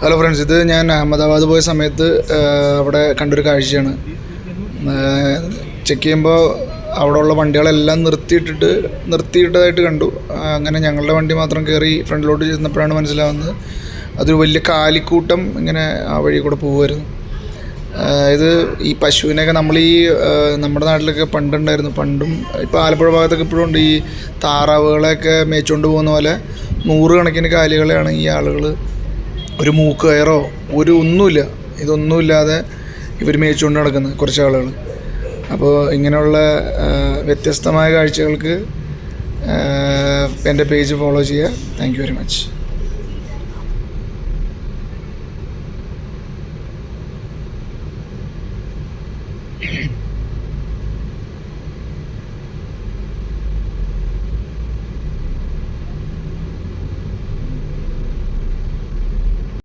Hello friends, ഇത് ഞാൻ അഹമ്മദാബാദ് പോയ സമയത്ത് അവിടെ കണ്ടൊരു കാഴ്ചയാണ്. ചെക്ക് ചെയ്യുമ്പോൾ അവിടെയുള്ള വണ്ടികളെല്ലാം നിർത്തിയിട്ടതായിട്ട് കണ്ടു. അങ്ങനെ ഞങ്ങളുടെ വണ്ടി മാത്രം കയറി ഫ്രണ്ടിലോട്ട് ചെന്നപ്പോഴാണ് മനസ്സിലാവുന്നത് അതൊരു വലിയ കാലിക്കൂട്ടം ഇങ്ങനെ ആ വഴി കൂടെ പോകുമായിരുന്നു. ഇത് ഈ പശുവിനെയൊക്കെ നമ്മുടെ നാട്ടിലൊക്കെ പണ്ടും ഇപ്പോൾ ആലപ്പുഴ ഭാഗത്തൊക്കെ ഇപ്പോഴും ഉണ്ട്. ഈ താറാവുകളെയൊക്കെ മേച്ചുകൊണ്ട് പോകുന്ന പോലെ 100 കണക്കിന് കാലികളെയാണ് ഈ ആളുകൾ ഒരു മൂക്ക് കയറോ ഇതൊന്നുമില്ലാതെ ഇവർ മേച്ചുകൊണ്ട് നടക്കുന്നത് കുറച്ച് ആളുകൾ. അപ്പോൾ ഇങ്ങനെയുള്ള വ്യത്യസ്തമായ കാഴ്ചകൾക്ക് എൻ്റെ പേജ് ഫോളോ ചെയ്യുക. Thank you very much.